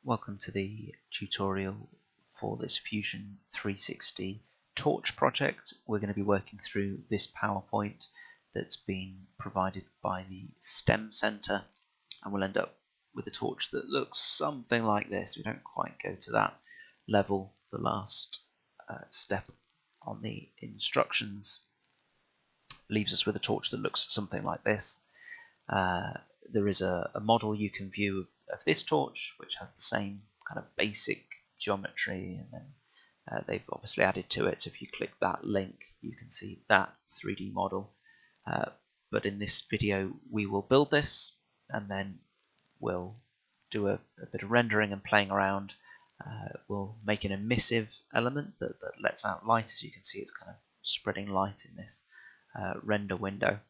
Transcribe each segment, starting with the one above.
Welcome to the tutorial for this Fusion 360 torch project. We're going to be working through this PowerPoint that's been provided by the STEM Center, and we'll end up with a torch that looks something like this. We don't quite go to that level. The last step on the instructions leaves us with a torch that looks something like this. There is a model you can view of this torch, which has the same kind of basic geometry, and then they've obviously added to it. So if you click that link, you can see that 3D model. But in this video, we will build this, and then we'll do a bit of rendering and playing around. We'll make an emissive element that lets out light. As you can see, it's kind of spreading light in this render window.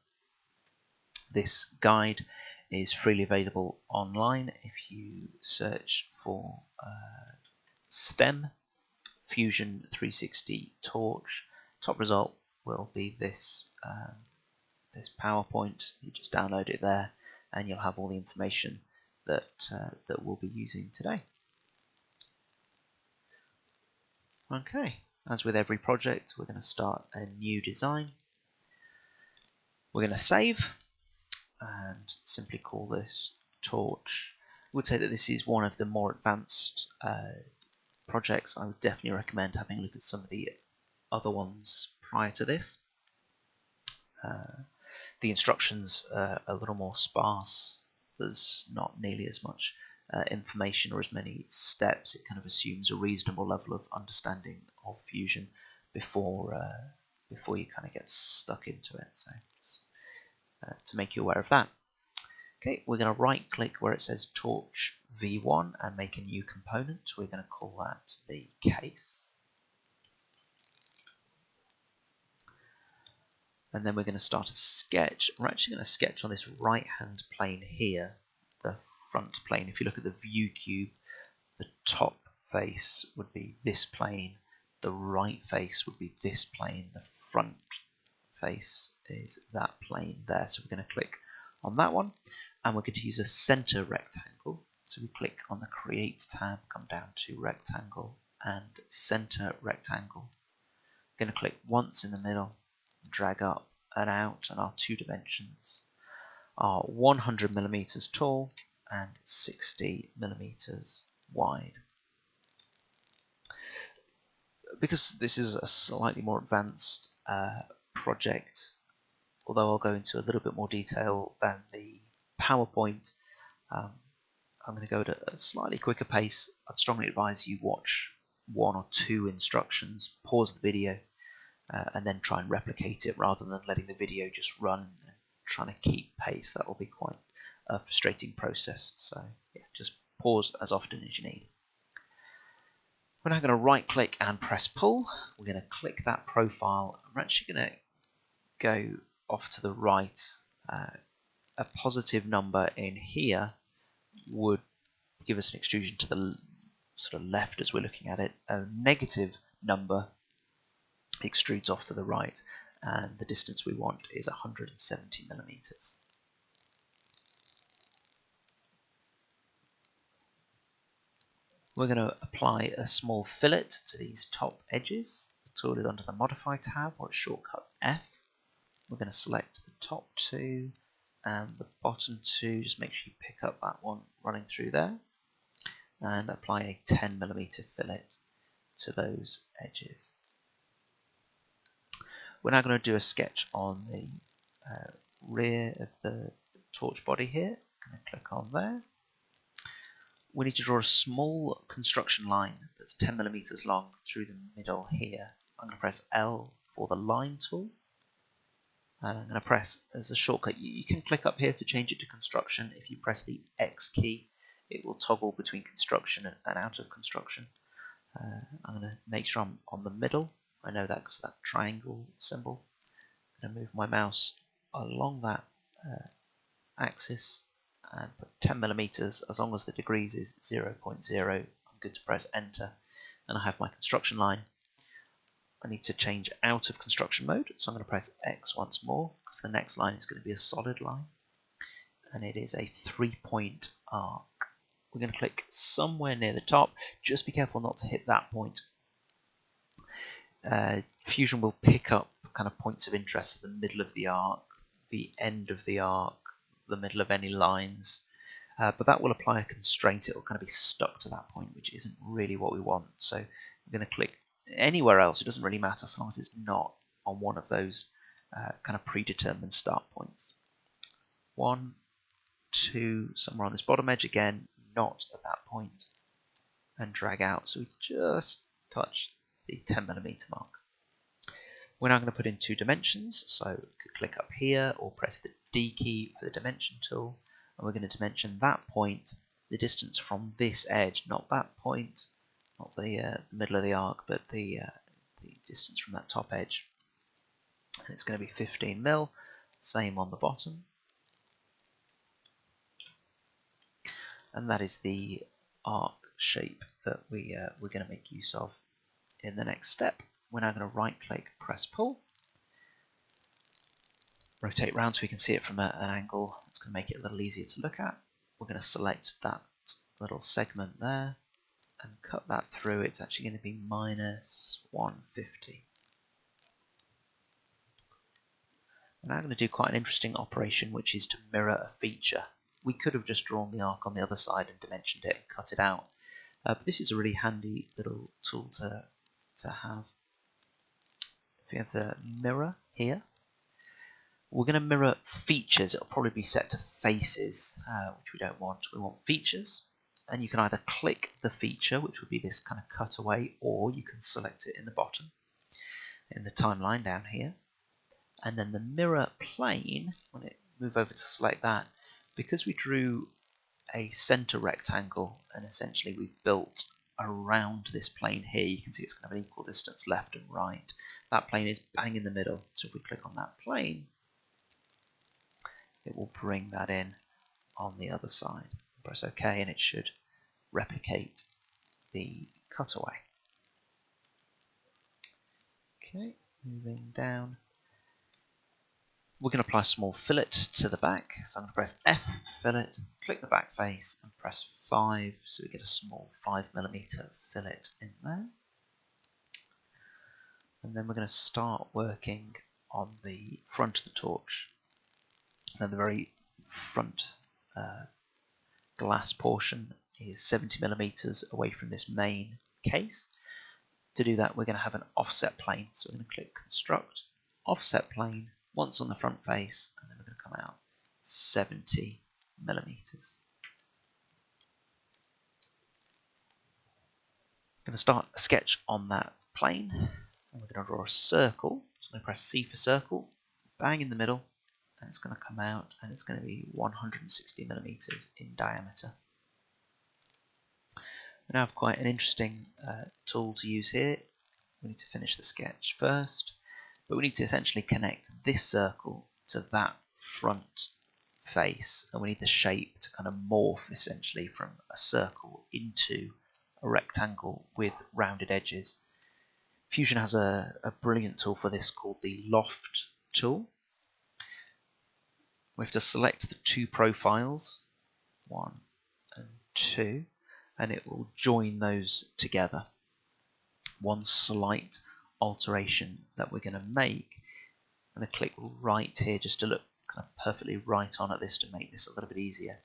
This guide is freely available online if you search for STEM Fusion 360 torch. Top result will be this this PowerPoint. You just download it there, and you'll have all the information that that we'll be using today. Okay, as with every project, we're going to start a new design. We're going to save and simply call this torch. I would say that this is one of the more advanced projects. I would definitely recommend having a look at some of the other ones prior to this. The instructions are a little more sparse. There's not nearly as much information or as many steps. It kind of assumes a reasonable level of understanding of Fusion before you kind of get stuck into it. So to make you aware of that. Okay, we're going to right click where it says torch v1 and make a new component. We're going to call that the case. And then we're going to start a sketch. We're actually going to sketch on this right hand plane here, the front plane. If you look at the view cube, the top face would be this plane, the right face would be this plane, the front face is that plane there. So we're going to click on that one, and we're going to use a center rectangle. So we click on the Create tab, come down to Rectangle and Center Rectangle. I'm going to click once in the middle, drag up and out, and our two dimensions are 100 millimeters tall and 60 millimeters wide. Because this is a slightly more advanced project, although I'll go into a little bit more detail than the PowerPoint, I'm going to go at a slightly quicker pace. I'd strongly advise you watch one or two instructions, pause the video, and then try and replicate it rather than letting the video just run and trying to keep pace. That will be quite a frustrating process. So yeah, just pause as often as you need. We're now going to right click and press pull. We're going to click that profile. We're actually going to go off to the right. A positive number in here would give us an extrusion to the sort of left as we're looking at it. A negative number extrudes off to the right, and the distance we want is 170 millimeters. We're going to apply a small fillet to these top edges. The tool is under the Modify tab, or shortcut F. We're going to select the top two and the bottom two. Just make sure you pick up that one running through there, and apply a 10 millimeter fillet to those edges. We're now going to do a sketch on the rear of the torch body here. I'm going to click on there. We need to draw a small construction line that's 10 millimeters long through the middle here. I'm going to press L for the line tool. And I'm going to press as a shortcut. You can click up here to change it to construction. If you press the X key, it will toggle between construction and out of construction. I'm going to make sure I'm on the middle. I know that because of that triangle symbol. I'm going to move my mouse along that axis and put 10 millimeters. As long as the degrees is 0.0, I'm good to press enter, and I have my construction line. I need to change out of construction mode, so I'm going to press X once more, because the next line is going to be a solid line, and it is a 3-point arc. we're going to click somewhere near the top. Just be careful not to hit that point. Fusion will pick up kind of points of interest, the middle of the arc, the end of the arc, the middle of any lines, but that will apply a constraint. It will kind of be stuck to that point, which isn't really what we want. So we're going to click anywhere else. It doesn't really matter as long as it's not on one of those kind of predetermined start points. 1, 2, somewhere on this bottom edge again, not at that point, and drag out. So we just touch the 10mm mark. We're now going to put in 2 dimensions, so we could click up here or press the D key for the dimension tool, and we're going to dimension that point, the distance from this edge, not that point, not the middle of the arc, but the distance from that top edge. And it's going to be 15 mil, same on the bottom. And that is the arc shape that we're going to make use of in the next step. We're now going to right click, press pull, rotate round so we can see it from an angle. It's going to make it a little easier to look at. We're going to select that little segment there and cut that through. It's actually going to be -150. We're now going to do quite an interesting operation, which is to mirror a feature. We could have just drawn the arc on the other side and dimensioned it and cut it out. But this is a really handy little tool to have. If we have the mirror here, we're going to mirror features. It'll probably be set to faces, which we don't want. We want features, and you can either click the feature, which would be this kind of cutaway, or you can select it in the bottom, in the timeline down here. And then the mirror plane, when it move over to select that, because we drew a center rectangle and essentially we've built around this plane here, you can see it's going to have an equal distance left and right. That plane is bang in the middle, so if we click on that plane, it will bring that in on the other side. Press OK and it should replicate the cutaway. Okay, moving down. We're going to apply a small fillet to the back, so I'm going to press F, fillet, click the back face and press 5, so we get a small 5mm fillet in there. And then we're going to start working on the front of the torch. Now the very front glass portion is 70mm away from this main case. To do that, we're going to have an offset plane, so we're going to click Construct, Offset Plane, once on the front face, and then we're going to come out 70mm. I'm going to start a sketch on that plane, and we're going to draw a circle. So I'm going to press C for circle, bang in the middle, and it's going to come out, and it's going to be 160mm in diameter. We now have quite an interesting tool to use here. We need to finish the sketch first. But we need to essentially connect this circle to that front face, and we need the shape to kind of morph essentially from a circle into a rectangle with rounded edges. Fusion has a brilliant tool for this called the Loft tool. We have to select the 2 profiles, 1 and 2, and it will join those together. One slight alteration that we're going to make. I'm going to click right here just to look kind of perfectly right on at this to make this a little bit easier.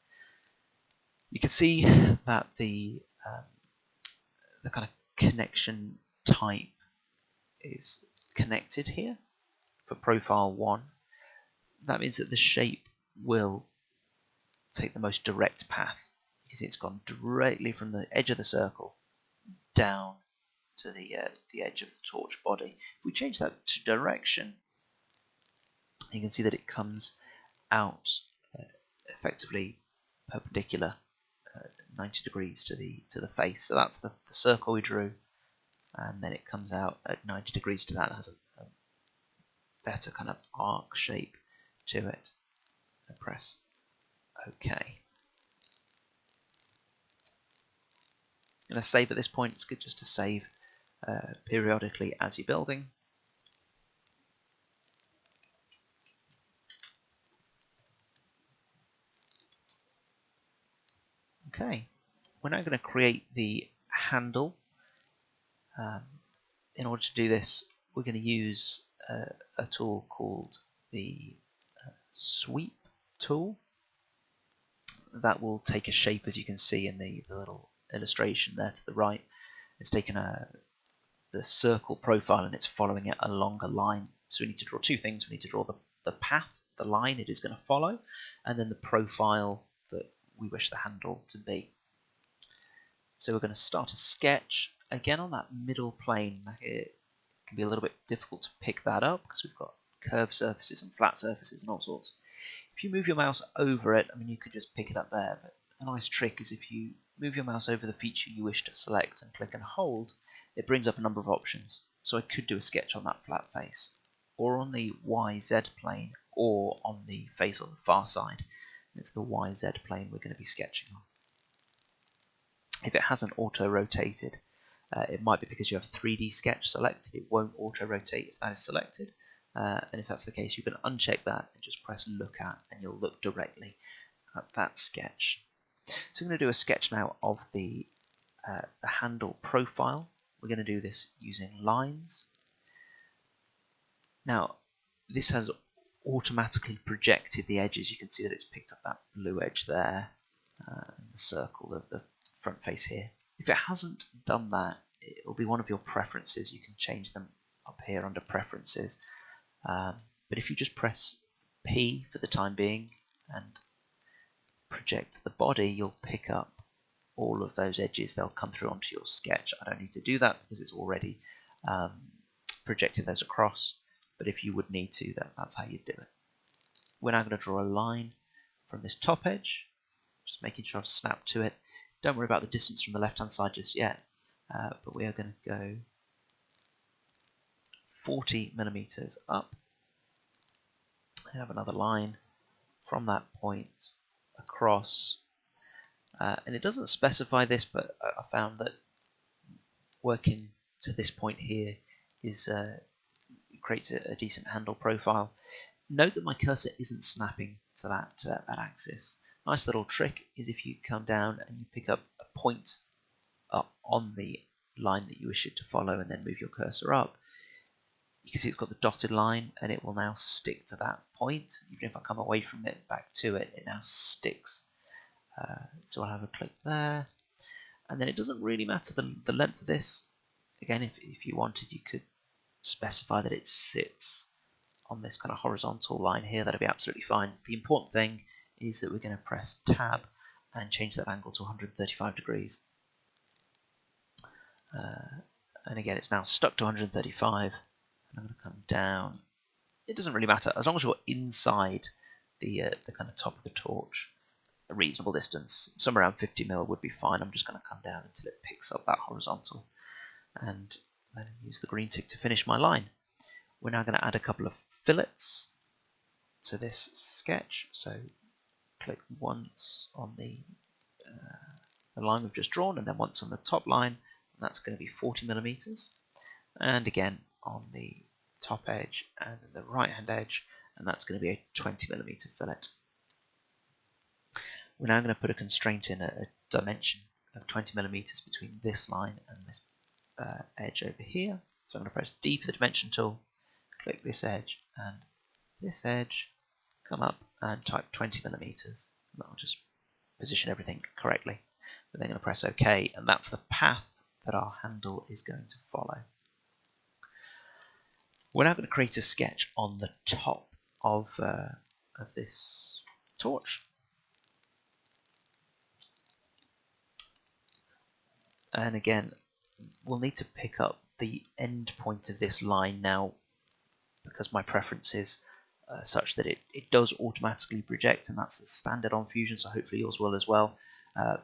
You can see that the kind of connection type is connected here for profile 1. That means that the shape will take the most direct path. You can see it's gone directly from the edge of the circle down to the edge of the torch body. If we change that to direction, you can see that it comes out effectively perpendicular 90 degrees to the face. So that's the circle we drew, and then it comes out at 90 degrees to that. It has a better kind of arc shape to it. I press OK. I'm going to save at this point. It's good just to save periodically as you're building. Okay, We're now going to create the handle. In order to do this, we're going to use a tool called the sweep tool. That will take a shape, as you can see in the little illustration there to the right. It's taken the circle profile and it's following it along a line. So we need to draw two things. We need to draw the path, the line it is going to follow, and then the profile that we wish the handle to be. So we're going to start a sketch again on that middle plane. It can be a little bit difficult to pick that up because we've got curved surfaces and flat surfaces and all sorts. If you move your mouse over it, I mean, you could just pick it up there, but a nice trick is if you move your mouse over the feature you wish to select and click and hold, it brings up a number of options. So I could do a sketch on that flat face, or on the YZ plane, or on the face on the far side. It's the YZ plane we're going to be sketching on. If it hasn't auto-rotated, it might be because you have 3D sketch selected. It won't auto-rotate if that is selected. And if that's the case, you can uncheck that and just press look at, and you'll look directly at that sketch. So I'm going to do a sketch now of the handle profile. We're going to do this using lines. Now, this has automatically projected the edges. You can see that it's picked up that blue edge there, the circle, the front face here. If it hasn't done that, it will be one of your preferences. You can change them up here under preferences. But if you just press P for the time being and project the body, you'll pick up all of those edges. They'll come through onto your sketch. I don't need to do that because it's already projected those across. But if you would need to, that's how you do it. We're now going to draw a line from this top edge, just making sure I've snapped to it. Don't worry about the distance from the left-hand side just yet, but we are going to go 40 millimeters up. I have another line from that point across, and it doesn't specify this, but I found that working to this point here is creates a decent handle profile. Note that my cursor isn't snapping to that axis. Nice little trick is if you come down and you pick up a point up on the line that you wish it to follow and then move your cursor up, you can see it's got the dotted line and it will now stick to that point. Even if I come away from it back to it, it now sticks. So I'll have a click there, and then it doesn't really matter the length of this. Again, if you wanted, you could specify that it sits on this kind of horizontal line here. That'll be absolutely fine. The important thing is that we're going to press tab and change that angle to 135 degrees. And again, it's now stuck to 135. I'm going to come down. It doesn't really matter as long as you're inside the kind of top of the torch, a reasonable distance. Somewhere around 50 mil would be fine. I'm just going to come down until it picks up that horizontal, and then use the green tick to finish my line. We're now going to add a couple of fillets to this sketch. So click once on the line we've just drawn, and then once on the top line, and that's going to be 40 millimeters. And again on the top edge and the right hand edge, and that's going to be a 20 millimeter fillet. We're now going to put a constraint in, a dimension of 20 millimeters between this line and this edge over here. So I'm going to press D for the dimension tool, click this edge and this edge, come up and type 20 millimeters. And that'll just position everything correctly. We're then going to press OK, and that's the path that our handle is going to follow. We're now going to create a sketch on the top of this torch. And again, we'll need to pick up the end point of this line now, because my preference is such that it does automatically project, and that's a standard on Fusion, so hopefully yours will as well.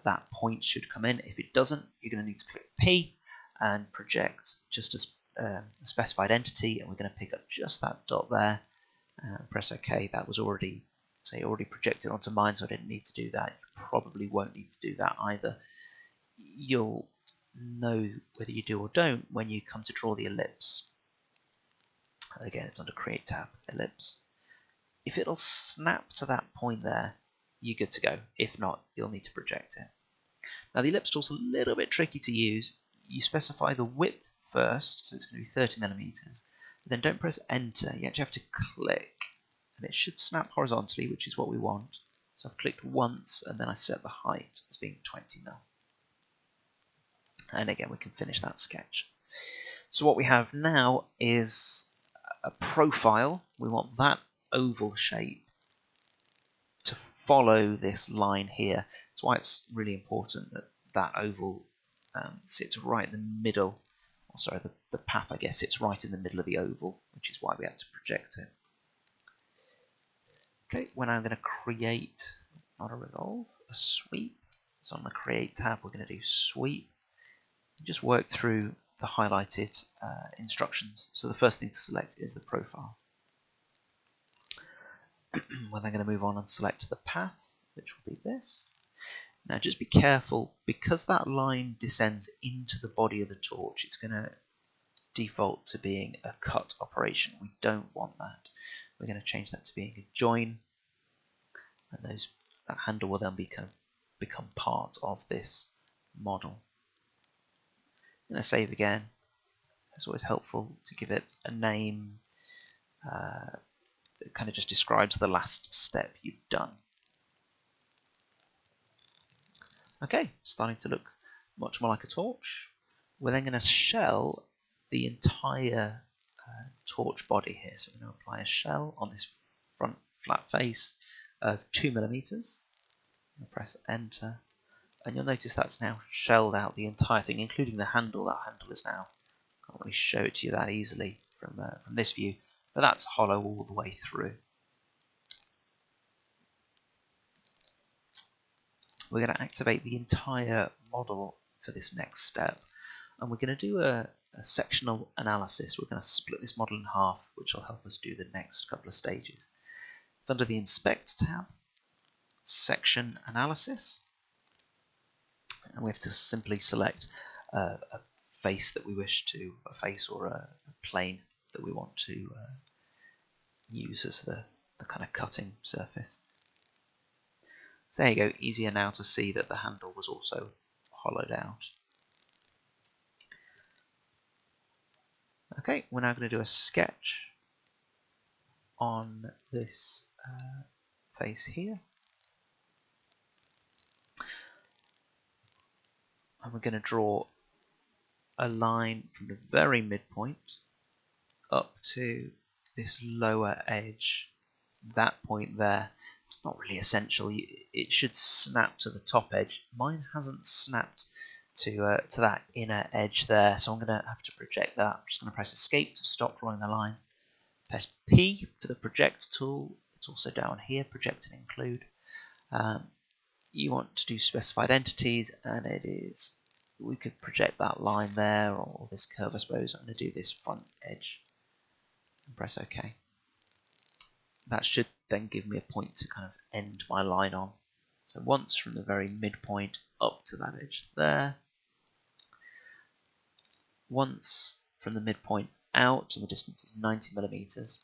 That point should come in. If it doesn't, you're going to need to click P and project just as a specified entity, and we're going to pick up just that dot there and press OK. That was already projected onto mine, so I didn't need to do that. You probably won't need to do that either. You'll know whether you do or don't when you come to draw the ellipse. Again, it's under Create tab, Ellipse. If it'll snap to that point there, you're good to go. If not, you'll need to project it. Now the ellipse tool's a little bit tricky to use. You specify the width first, so it's going to be 30 millimeters. Then don't press enter, you actually have to click, and it should snap horizontally, which is what we want. So I've clicked once, and then I set the height as being 20 mil. And again, we can finish that sketch. So what we have now is a profile. We want that oval shape to follow this line here. That's why it's really important that that oval sits right in the middle. Oh, sorry, the path, I guess, sits right in the middle of the oval, which is why we had to project it. Okay, we're now going to create, not a revolve, a sweep. So on the Create tab, we're going to do Sweep. Just work through the highlighted instructions. So the first thing to select is the profile. We're then going to move on and select the path, which will be this. Now just be careful, because that line descends into the body of the torch, it's going to default to being a cut operation. We don't want that. We're going to change that to being a join, and that handle will then become part of this model. I'm going to save again. It's always helpful to give it a name that kind of just describes the last step you've done. Okay, starting to look much more like a torch. We're then going to shell the entire torch body here. So we're going to apply a shell on this front flat face of 2 millimeters. I'm going to press enter, and you'll notice that's now shelled out the entire thing, including the handle. That handle is now, can't really show it to you that easily from this view, but that's hollow all the way through. We're going to activate the entire model for this next step, and we're going to do a sectional analysis. We're going to split this model in half, which will help us do the next couple of stages. It's under the Inspect tab, Section Analysis, and we have to simply select a face that we wish to, a face or a plane that we want to use as the kind of cutting surface. So there you go, easier now to see that the handle was also hollowed out. Okay, we're now going to do a sketch on this face here. And we're going to draw a line from the very midpoint up to this lower edge, that point there. It's not really essential. It should snap to the top edge. Mine hasn't snapped to that inner edge there, so I'm going to have to project that. I'm just going to press Escape to stop drawing the line. Press P for the Project tool. It's also down here, Project and Include. You want to do specified entities, and it is, we could project that line there, or this curve I suppose. I'm going to do this front edge and press OK. That should then give me a point to kind of end my line on. So once from the very midpoint up to that edge there, once from the midpoint out, and the distance is 90 millimeters.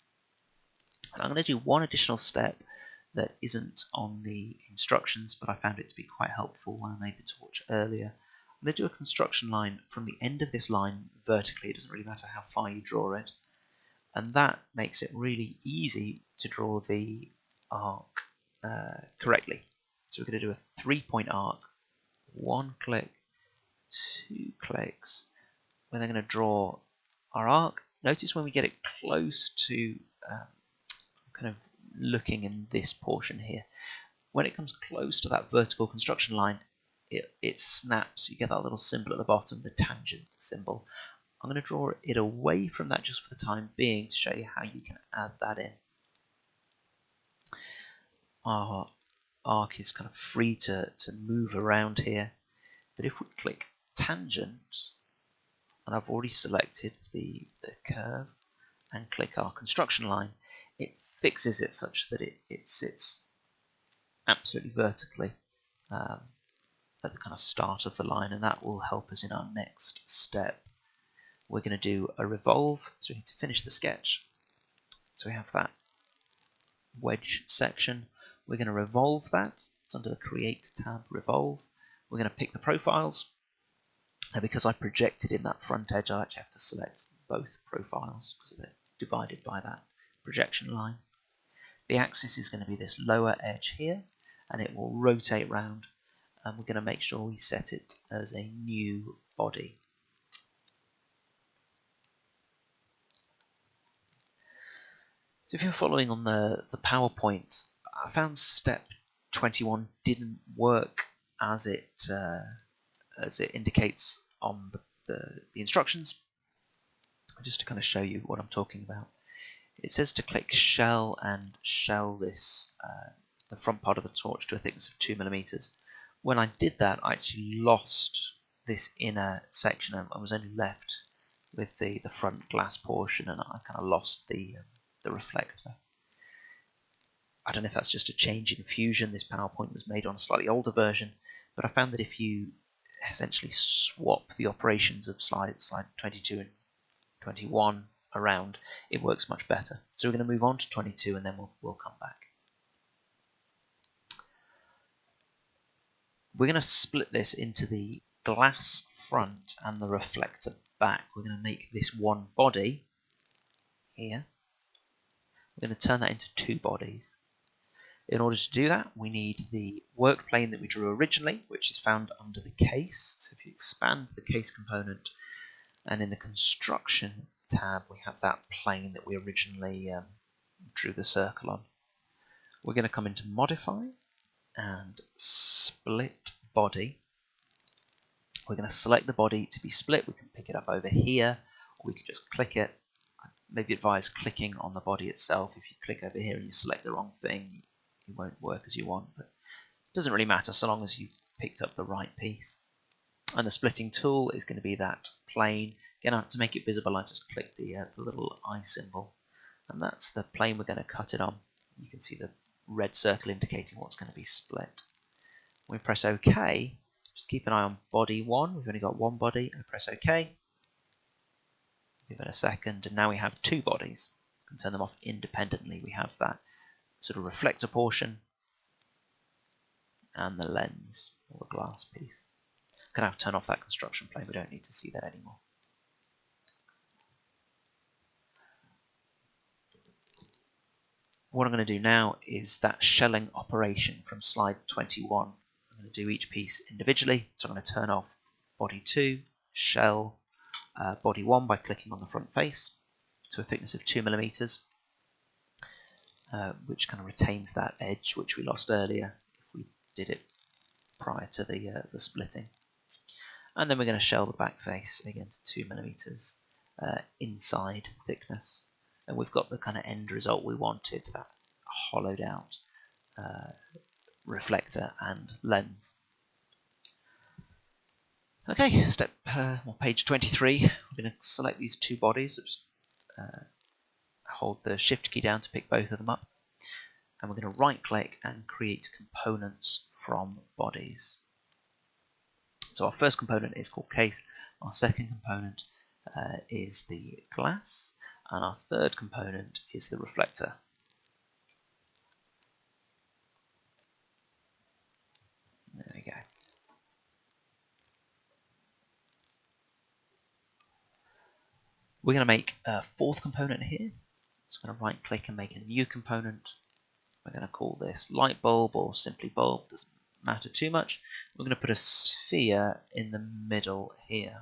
And I'm going to do one additional step that isn't on the instructions, but I found it to be quite helpful when I made the torch earlier. I'm going to do a construction line from the end of this line vertically. It doesn't really matter how far you draw it. And that makes it really easy to draw the arc correctly. So we're going to do a 3-point arc, 1 click, 2 clicks. We're then going to draw our arc. Notice when we get it close to kind of looking in this portion here, when it comes close to that vertical construction line, it snaps. You get that little symbol at the bottom, the tangent symbol. I'm going to draw it away from that just for the time being to show you how you can add that in. Our arc is kind of free to move around here, but if we click tangent, and I've already selected the curve, and click our construction line, it fixes it such that it sits absolutely vertically at the kind of start of the line, and that will help us in our next step. We're going to do a revolve, so we need to finish the sketch. So we have that wedge section. We're going to revolve that. It's under the Create tab, Revolve. We're going to pick the profiles. Now, because I projected in that front edge, I actually have to select both profiles because they're divided by that projection line. The axis is going to be this lower edge here, and it will rotate round, and we're going to make sure we set it as a new body. So if you're following on the PowerPoint, I found step 21 didn't work as it indicates on the instructions. Just to kind of show you what I'm talking about. It says to click shell and shell this the front part of the torch to a thickness of 2 millimeters. When I did that, I actually lost this inner section and I was only left with the front glass portion, and I kind of lost the reflector. I don't know if that's just a change in Fusion. This PowerPoint was made on a slightly older version, but I found that if you essentially swap the operations of slide 22 and 21 around, it works much better. So we're going to move on to 22 and then we'll come back. We're going to split this into the glass front and the reflector back. We're going to make this one body here. We're going to turn that into two bodies. In order to do that, we need the work plane that we drew originally, which is found under the case. So if you expand the case component, and in the construction tab, we have that plane that we originally drew the circle on. We're going to come into modify and split body. We're going to select the body to be split. We can pick it up over here, or we can just click it. I maybe advise clicking on the body itself. If you click over here and you select the wrong thing, it won't work as you want, but it doesn't really matter so long as you picked up the right piece. And the splitting tool is going to be that plane. Again, to make it visible, I just click the little eye symbol, and that's the plane we're going to cut it on. You can see the red circle indicating what's going to be split. When we press OK, just keep an eye on body 1. We've only got one body. I press OK. Give it a second, and now we have two bodies. We can turn them off independently. We have that sort of reflector portion and the lens, or the glass piece. I'm going to have to turn off that construction plane. We don't need to see that anymore. What I'm going to do now is that shelling operation from slide 21. I'm going to do each piece individually. So I'm going to turn off body 2, shell body 1 by clicking on the front face to a thickness of 2 millimeters, which kind of retains that edge which we lost earlier if we did it prior to the splitting. And then we're going to shell the back face again to 2 millimeters inside thickness. And we've got the kind of end result we wanted, that hollowed out reflector and lens. Okay, page 23. We're going to select these two bodies. So just hold the Shift key down to pick both of them up. And we're going to right click and create components from bodies. So our first component is called case. Our second component is the glass. And our third component is the reflector. There we go. We're going to make a fourth component here. So I'm going to right click and make a new component. We're going to call this light bulb or simply bulb, doesn't matter too much. We're going to put a sphere in the middle here.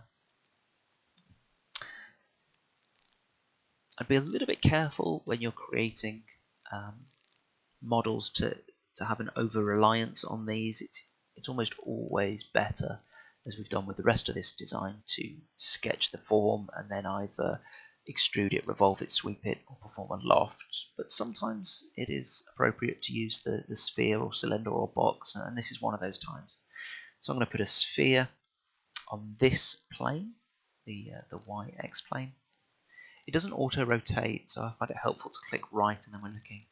I'd be a little bit careful when you're creating models to have an over-reliance on these. It's almost always better, as we've done with the rest of this design, to sketch the form and then either extrude it, revolve it, sweep it, or perform a loft. But sometimes it is appropriate to use the sphere or cylinder or box, and this is one of those times. So I'm going to put a sphere on this plane, the YX plane. It doesn't auto-rotate, so I find it helpful to click right and then we're looking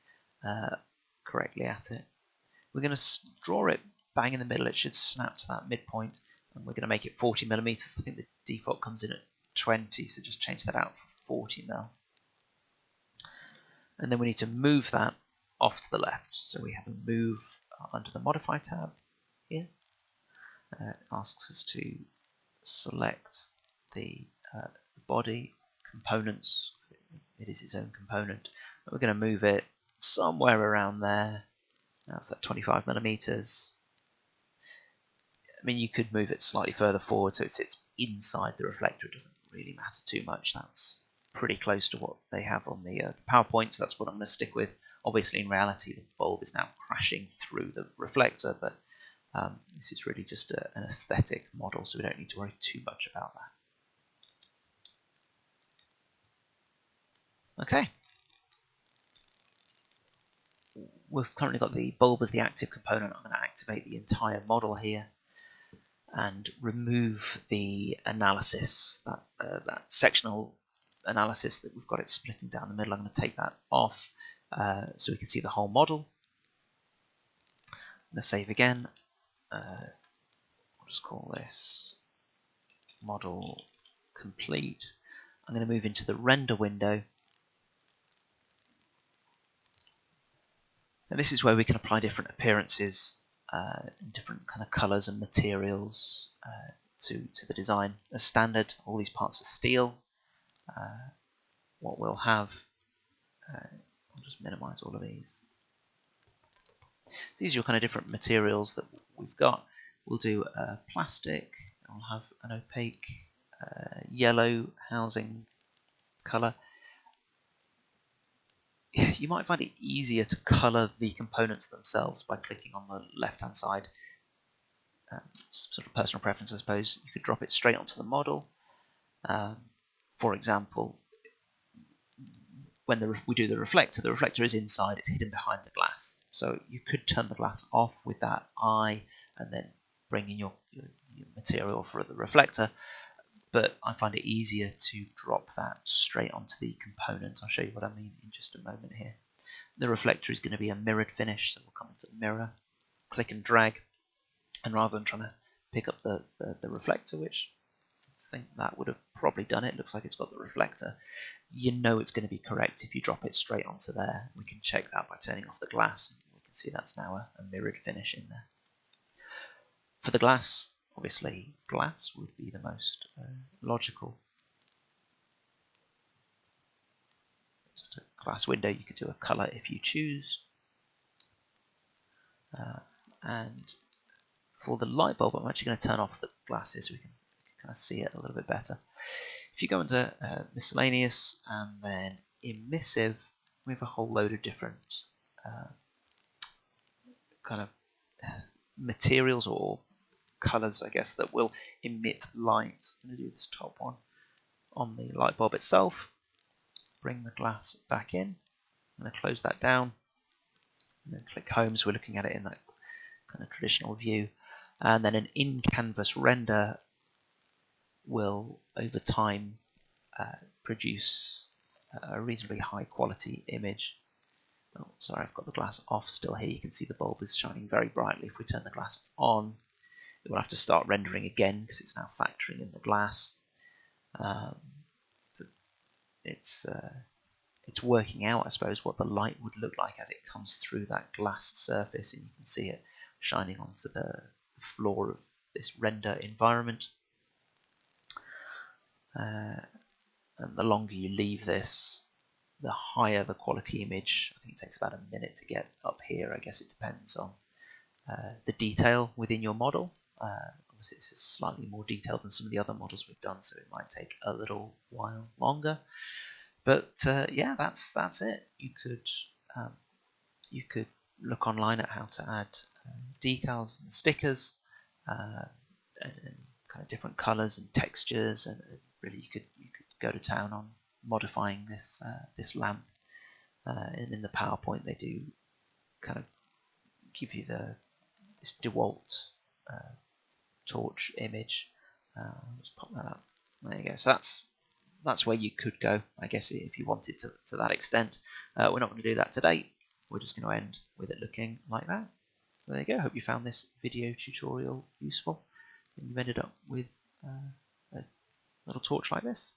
correctly at it. We're going to draw it bang in the middle. It should snap to that midpoint, and we're going to make it 40 millimeters. I think the default comes in at 20, so just change that out for 40 mil. And then we need to move that off to the left. So we have a move under the Modify tab here. asks us to select the body components. It is its own component. We're going to move it somewhere around there. Now it's at 25 millimeters. I mean, you could move it slightly further forward so it sits inside the reflector. It doesn't really matter too much. That's pretty close to what they have on the PowerPoint, so that's what I'm going to stick with. Obviously, in reality, the bulb is now crashing through the reflector, but this is really just an aesthetic model, so we don't need to worry too much about that. Okay. We've currently got the bulb as the active component. I'm going to activate the entire model here and remove the analysis, that sectional analysis that we've got it splitting down the middle. I'm going to take that off so we can see the whole model. I'm going to save again. I'll just call this model complete. I'm going to move into the render window. And this is where we can apply different appearances, different kind of colors and materials to the design. As standard, all these parts are steel. What we'll have, I'll just minimize all of these. So these are your kind of different materials that we've got. We'll do plastic. I'll have an opaque yellow housing color. You might find it easier to color the components themselves by clicking on the left-hand side. Sort of personal preference, I suppose. You could drop it straight onto the model. For example, when we do the reflector is inside, it's hidden behind the glass. So you could turn the glass off with that eye and then bring in your material for the reflector. But I find it easier to drop that straight onto the component. I'll show you what I mean in just a moment here. The reflector is going to be a mirrored finish, so we'll come into mirror, click and drag, and rather than trying to pick up the reflector, which I think that would have probably done it, looks like it's got the reflector, you know it's going to be correct if you drop it straight onto there. We can check that by turning off the glass. We can see that's now a mirrored finish in there. For the glass, obviously glass would be the most logical. Just a glass window, you could do a color if you choose. And for the light bulb, I'm actually going to turn off the glasses so we can kind of see it a little bit better. If you go into miscellaneous and then emissive, we have a whole load of different kind of materials or colors, I guess, that will emit light. I'm going to do this top one on the light bulb itself. Bring the glass back in. I'm going to close that down and then click home, so we're looking at it in that kind of traditional view. And then an in-canvas render will, over time, produce a reasonably high quality image. Oh, sorry, I've got the glass off still here. You can see the bulb is shining very brightly. If we turn the glass on, it will have to start rendering again because it's now factoring in the glass. It's working out, I suppose, what the light would look like as it comes through that glass surface, and you can see it shining onto the floor of this render environment. And the longer you leave this, the higher the quality image. I think it takes about a minute to get up here. I guess it depends on the detail within your model. Obviously, this is slightly more detailed than some of the other models we've done, so it might take a little while longer. But yeah, that's it. You could look online at how to add decals and stickers and kind of different colors and textures, and really you could go to town on modifying this lamp. And in the PowerPoint, they do kind of give you this DeWalt torch image. Just pop that up. There you go. So that's where you could go, I guess, if you wanted to that extent. We're not going to do that today. We're just going to end with it looking like that. So there you go. Hope you found this video tutorial useful and you've ended up with a little torch like this.